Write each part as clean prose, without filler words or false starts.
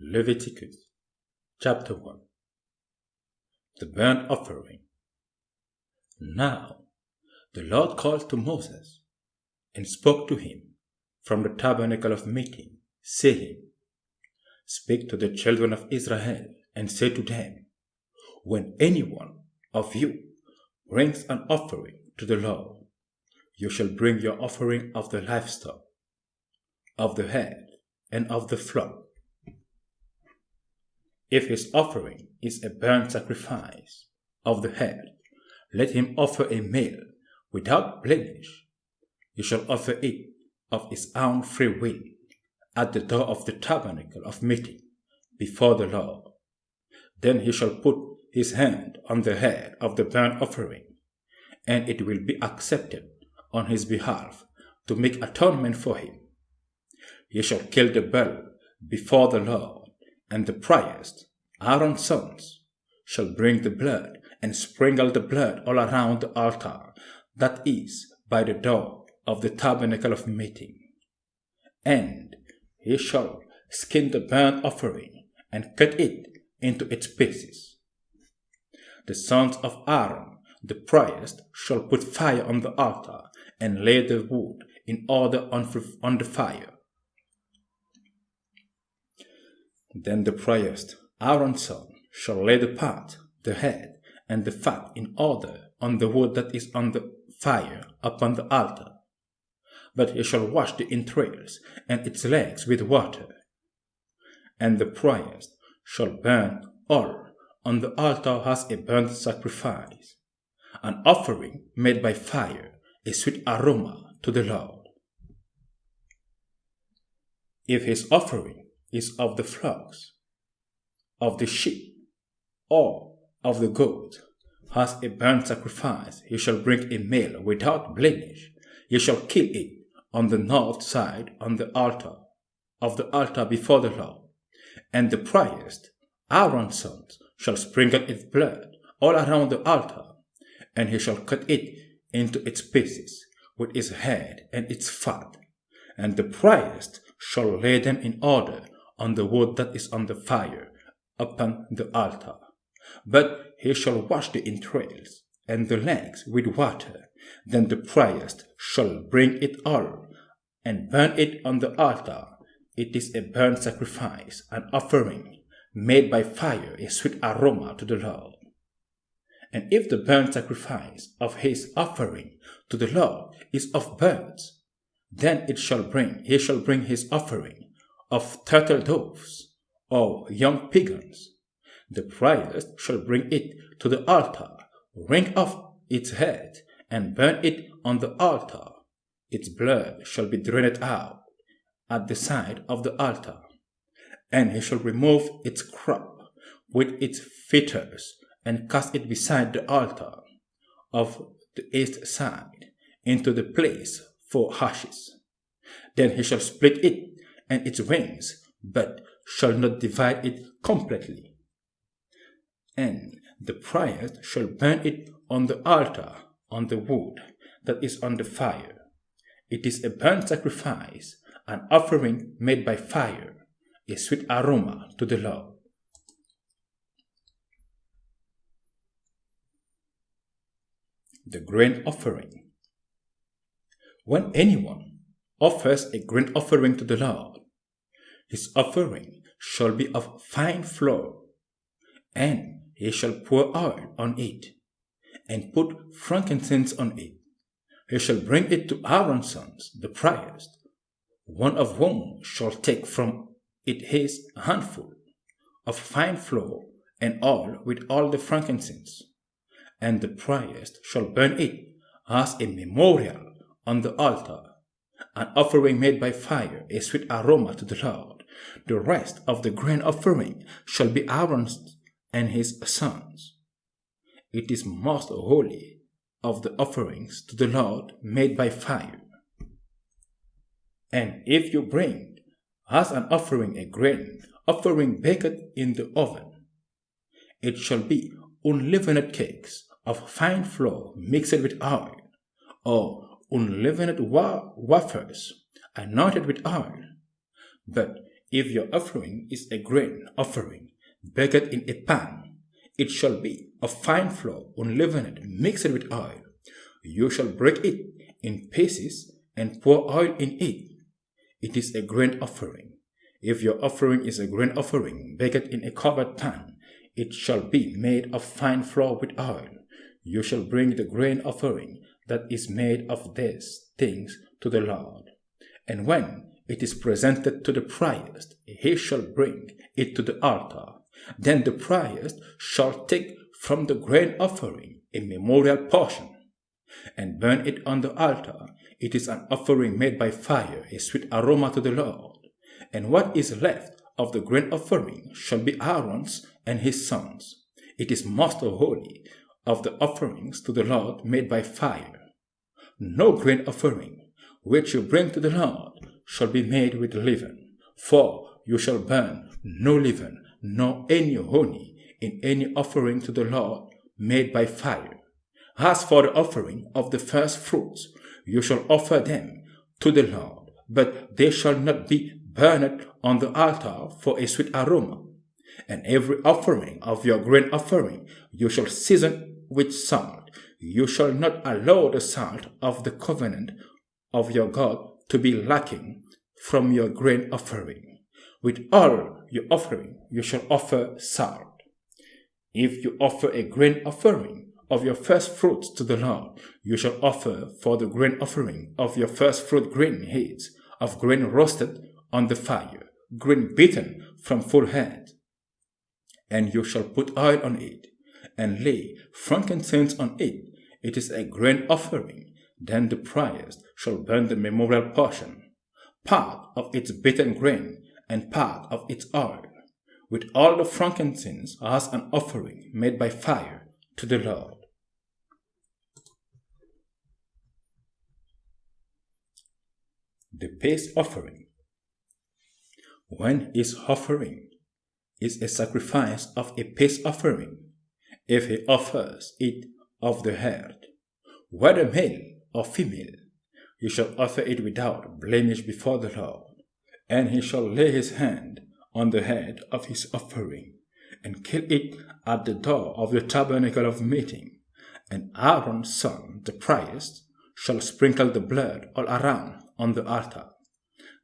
Leviticus chapter 1. The burnt offering. Now the Lord called to Moses and spoke to him from the tabernacle of meeting, saying, Speak to the children of Israel and say to them, When any one of you brings an offering to the Lord, you shall bring your offering of the livestock, of the head, and of the flock. If his offering is a burnt sacrifice of the head, let him offer a male without blemish. You shall offer it of his own free will at the door of the tabernacle of meeting before the Lord. Then he shall put his hand on the head of the burnt offering, and it will be accepted on his behalf to make atonement for him. He shall kill the bull before the Lord, and the priest, Aaron's sons, shall bring the blood and sprinkle the blood all around the altar that is by the door of the tabernacle of meeting. And he shall skin the burnt offering and cut it into its pieces. The sons of Aaron, the priest, shall put fire on the altar and lay the wood in order on the fire. Then the priest, Aaron's son, shall lay the part, the head, and the fat in order on the wood that is on the fire upon the altar. But he shall wash the entrails and its legs with water. And the priest shall burn all on the altar as a burnt sacrifice, an offering made by fire, a sweet aroma to the Lord. If his offering is of the flocks, of the sheep, or of the goat, as a burnt sacrifice, he shall bring a male without blemish. He shall kill it on the north side on the altar of the altar before the Lord. And the priest, Aaron's sons, shall sprinkle its blood all around the altar, and he shall cut it into its pieces with its head and its fat. And the priest shall lay them in order on the wood that is on the fire upon the altar. But he shall wash the entrails and the legs with water. Then the priest shall bring it all and burn it on the altar. It is a burnt sacrifice, an offering made by fire, a sweet aroma to the Lord. And if the burnt sacrifice of his offering to the Lord is of birds, then he shall bring his offering of turtle doves or young pigeons. The priest shall bring it to the altar, wring off its head, and burn it on the altar. Its blood shall be drained out at the side of the altar, and he shall remove its crop with its fetters and cast it beside the altar of the east side into the place for ashes. Then he shall split it and its wings, but shall not divide it completely. And the priest shall burn it on the altar on the wood that is on the fire. It is a burnt sacrifice, an offering made by fire, a sweet aroma to the Lord. The grain offering. When anyone offers a grain offering to the Lord, his offering shall be of fine flour, and he shall pour oil on it, and put frankincense on it. He shall bring it to Aaron's sons, the priest, one of whom shall take from it his handful of fine flour and oil with all the frankincense. And the priest shall burn it as a memorial on the altar, an offering made by fire, a sweet aroma to the Lord. The rest of the grain offering shall be Aaron's and his sons. It is most holy of the offerings to the Lord made by fire. And if you bring as an offering a grain offering baked in the oven, it shall be unleavened cakes of fine flour mixed with oil, or unleavened wafers anointed with oil. But If your offering is a grain offering, baked in a pan, it shall be of fine flour unleavened, mixed with oil. You shall break it in pieces and pour oil in it. It is a grain offering. If your offering is a grain offering, baked in a covered pan, it shall be made of fine flour with oil. You shall bring the grain offering that is made of these things to the Lord. And when it is presented to the priest, he shall bring it to the altar. Then the priest shall take from the grain offering a memorial portion and burn it on the altar. It is an offering made by fire, a sweet aroma to the Lord. And what is left of the grain offering shall be Aaron's and his sons. It is most holy of the offerings to the Lord made by fire. No grain offering which you bring to the Lord shall be made with leaven, for you shall burn no leaven, nor any honey in any offering to the Lord made by fire. As for the offering of the first fruits, you shall offer them to the Lord, but they shall not be burned on the altar for a sweet aroma. And every offering of your grain offering you shall season with salt. You shall not allow the salt of the covenant of your God to be lacking from your grain offering. With all your offering you shall offer salt. If you offer a grain offering of your first fruits to the Lord, you shall offer for the grain offering of your first fruit grain heads of grain roasted on the fire, grain beaten from full head. And you shall put oil on it, and lay frankincense on it. It is a grain offering. Then the priest shall burn the memorial portion, part of its beaten grain, and part of its oil, with all the frankincense as an offering made by fire to the Lord. The peace offering. When his offering is a sacrifice of a peace offering, if he offers it of the herd, whether male or female, you shall offer it without blemish before the Lord, and he shall lay his hand on the head of his offering, and kill it at the door of the tabernacle of meeting. And Aaron's son, the priest, shall sprinkle the blood all around on the altar.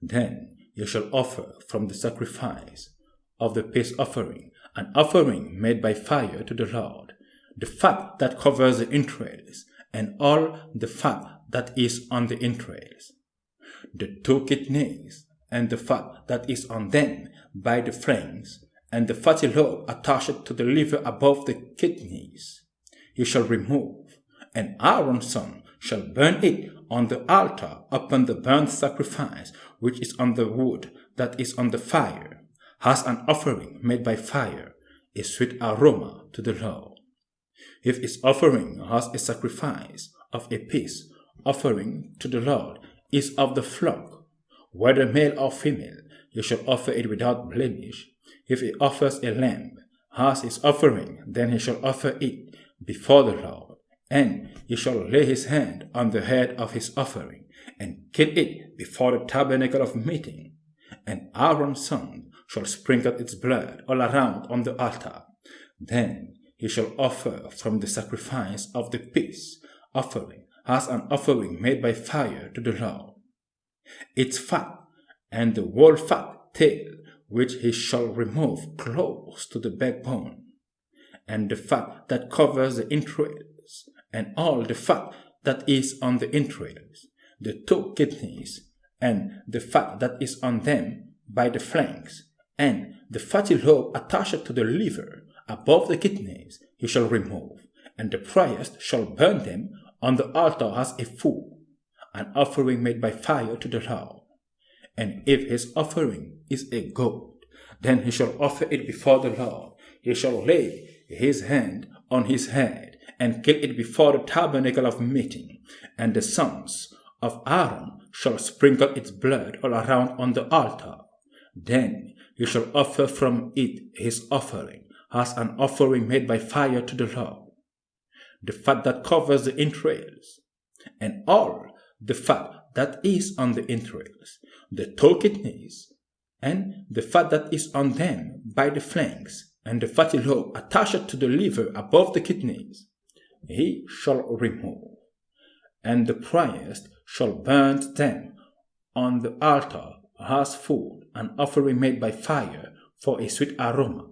Then you shall offer from the sacrifice of the peace offering an offering made by fire to the Lord, the fat that covers the entrails, and all the fat that is on the entrails, the 2 kidneys, and the fat that is on them by the flanks, and the fatty lobe attached to the liver above the kidneys, you shall remove, and Aaron's son shall burn it on the altar upon the burnt sacrifice which is on the wood that is on the fire, as an offering made by fire, a sweet aroma to the Lord. If his offering as a sacrifice of a peace offering to the Lord is of the flock, whether male or female, you shall offer it without blemish. If he offers a lamb as his offering, then he shall offer it before the Lord, and he shall lay his hand on the head of his offering, and kill it before the tabernacle of meeting. And Aaron's son shall sprinkle its blood all around on the altar. Then he shall offer from the sacrifice of the peace offering as an offering made by fire to the Lord, its fat and the whole fat tail, which he shall remove close to the backbone, and the fat that covers the entrails, and all the fat that is on the entrails, the 2 kidneys, and the fat that is on them by the flanks, and the fatty lobe attached to the liver above the kidneys he shall remove, and the priest shall burn them on the altar as a food, an offering made by fire to the Lord. And if his offering is a goat, then he shall offer it before the Lord. He shall lay his hand on his head, and kill it before the tabernacle of meeting, and the sons of Aaron shall sprinkle its blood all around on the altar. Then you shall offer from it his offering as an offering made by fire to the Lord, the fat that covers the entrails, and all the fat that is on the entrails, the 2 kidneys, and the fat that is on them by the flanks, and the fatty lobe attached to the liver above the kidneys, he shall remove. And the priest shall burn them on the altar as food, an offering made by fire for a sweet aroma.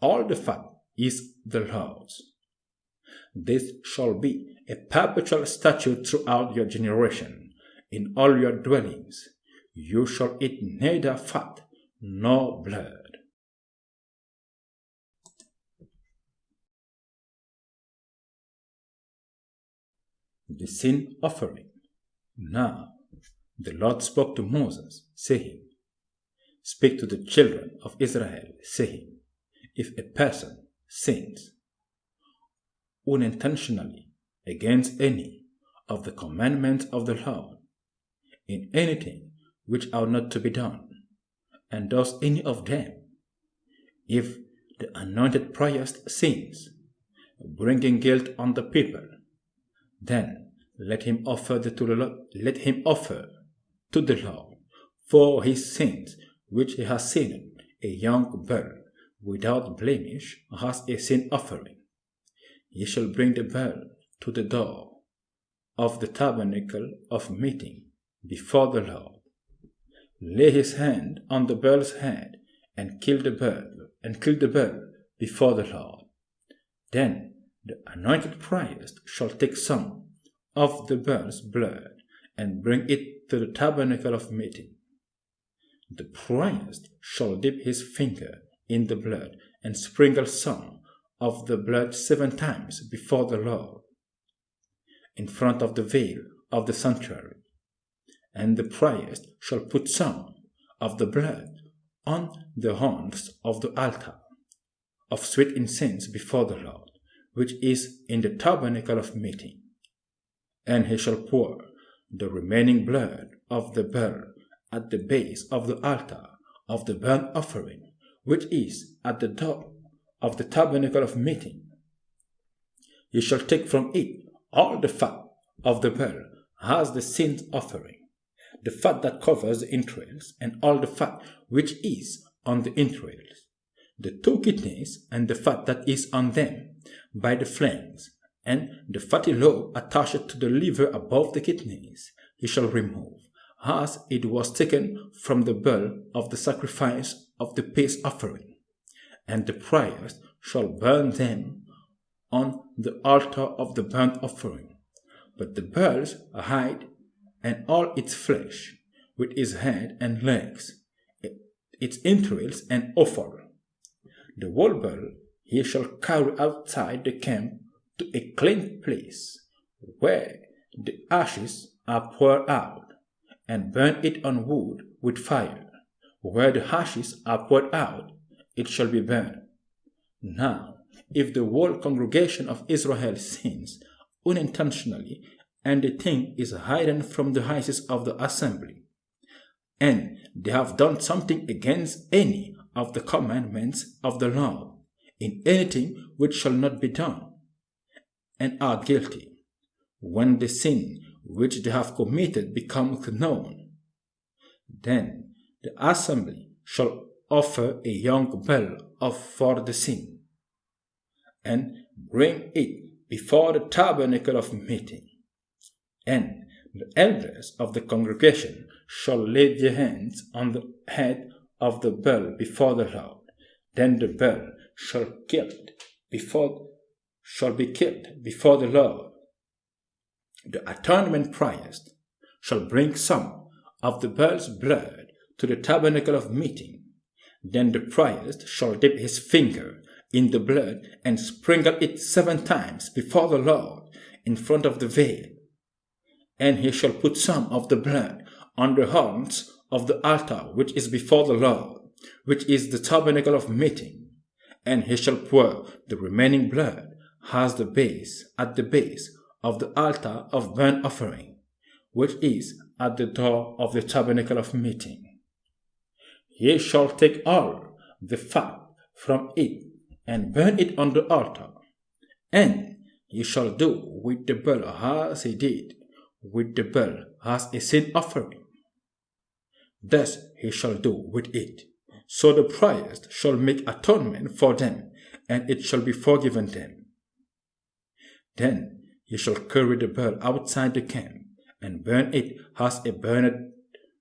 All the fat is the Lord's. This shall be a perpetual statute throughout your generation. In all your dwellings you shall eat neither fat nor blood. The sin offering. Now the Lord spoke to Moses, saying, Speak to the children of Israel, saying, If a person sins unintentionally against any of the commandments of the Lord, in anything which are not to be done, and does any of them, if the anointed priest sins, bringing guilt on the people, then let him offer to the Lord for his sins which he has sinned a young bull without blemish as a sin offering. He shall bring the bull to the door of the tabernacle of meeting before the Lord, lay his hand on the bull's head, and kill the bull before the Lord. Then the anointed priest shall take some of the bull's blood and bring it to the tabernacle of meeting. The priest shall dip his finger in the blood and sprinkle some of the blood 7 times before the Lord, in front of the veil of the sanctuary. And the priest shall put some of the blood on the horns of the altar of sweet incense before the Lord, which is in the tabernacle of meeting. And he shall pour the remaining blood of the bull at the base of the altar of the burnt offering, which is at the door of the tabernacle of meeting. He shall take from it all the fat of the bull as the sin offering, the fat that covers the entrails, and all the fat which is on the entrails, the 2 kidneys, and the fat that is on them by the flanks, and the fatty lobe attached to the liver above the kidneys, he shall remove, as it was taken from the bull of the sacrifice of the peace offering. And the priest shall burn them on the altar of the burnt offering. But the bull's hide and all its flesh, with its head and legs, its entrails and offal, the whole bull he shall carry outside the camp to a clean place, where the ashes are poured out, and burn it on wood with fire. Where the ashes are poured out, it shall be burned. Now, if the whole congregation of Israel sins unintentionally, and the thing is hidden from the eyes of the assembly, and they have done something against any of the commandments of the Lord, in anything which shall not be done, and are guilty, when the sin which they have committed becomes known, then the assembly shall offer a young bull for the sin, and bring it before the tabernacle of meeting. And the elders of the congregation shall lay their hands on the head of the bull before the Lord. Then the bull shall be killed before the Lord. The atonement priest shall bring some of the bull's blood to the tabernacle of meeting. Then the priest shall dip his finger in the blood and sprinkle it 7 times before the Lord in front of the veil. And he shall put some of the blood on the horns of the altar which is before the Lord, which is the tabernacle of meeting. And he shall pour the remaining blood at the base of the altar of burnt offering, which is at the door of the tabernacle of meeting. He shall take all the fat from it and burn it on the altar. And he shall do with the bull as he did with the bull as a sin offering. thus he shall do with it. So the priest shall make atonement for them, and it shall be forgiven them. Then he shall carry the bird outside the camp, and burn it as he burned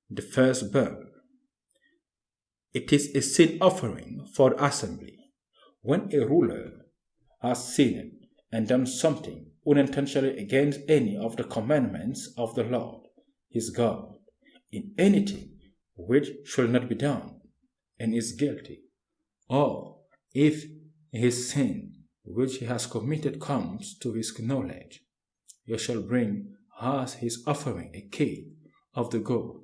the first bird. It is a sin offering for the assembly. When a ruler has sinned and done something unintentionally against any of the commandments of the Lord his God, in anything which shall not be done, and is guilty, or if his sin which he has committed comes to his knowledge, he shall bring as his offering a kid of the goat,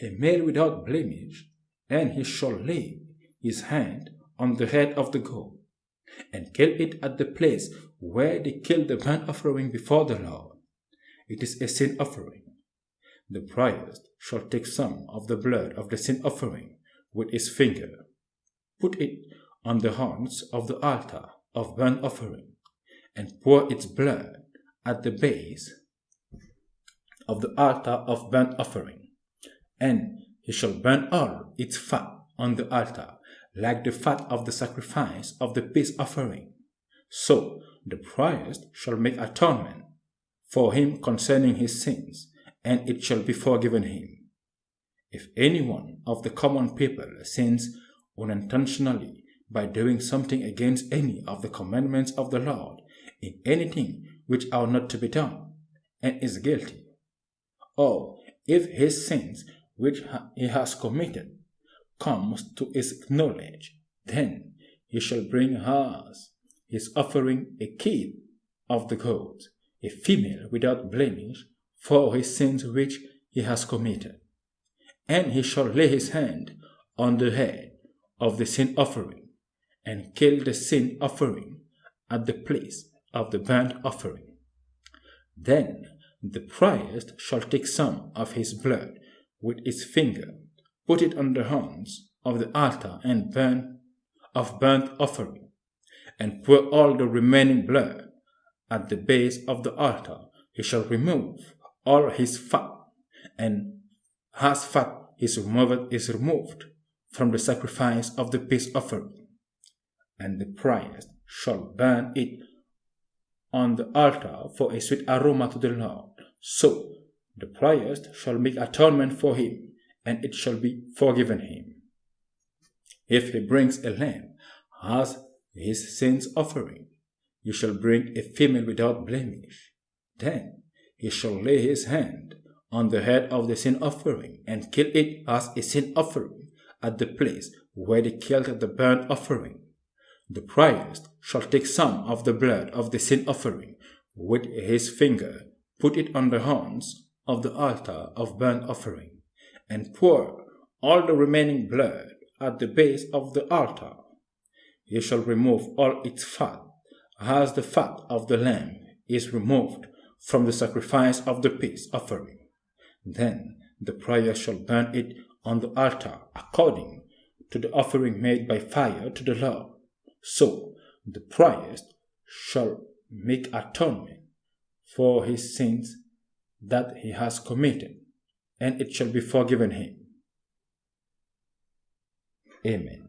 a male without blemish, and he shall lay his hand on the head of the goat, and kill it at the place where they killed the burnt offering before the Lord. It is a sin offering. The priest shall take some of the blood of the sin offering with his finger, put it on the horns of the altar of burnt offering, and pour its blood at the base of the altar of burnt offering. And he shall burn all its fat on the altar, like the fat of the sacrifice of the peace offering. So the priest shall make atonement for him concerning his sins, and it shall be forgiven him. If any one of the common people sins unintentionally by doing something against any of the commandments of the Lord in anything which are not to be done, and is guilty, or if his sins which he has committed comes to his knowledge, then he shall bring as his offering a kid of the goat, a female without blemish, for his sins which he has committed. And he shall lay his hand on the head of the sin offering, and kill the sin offering at the place of the burnt offering. Then the priest shall take some of his blood with his finger, put it on the horns of the altar and burnt offering, and pour all the remaining blood at the base of the altar. He shall remove all his fat, and as fat is removed from the sacrifice of the peace offering, and the priest shall burn it on the altar for a sweet aroma to the Lord. So the priest shall make atonement for him, and it shall be forgiven him. If he brings a lamb as his sins offering, you shall bring a female without blemish. Then he shall lay his hand on the head of the sin offering, and kill it as a sin offering at the place where they killed the burnt offering. The priest shall take some of the blood of the sin offering with his finger, put it on the horns of the altar of burnt offering, and pour all the remaining blood at the base of the altar. He shall remove all its fat, as the fat of the lamb is removed from the sacrifice of the peace offering. Then the priest shall burn it on the altar according to the offering made by fire to the Lord. So the priest shall make atonement for his sins that he has committed, and it shall be forgiven him. Amen.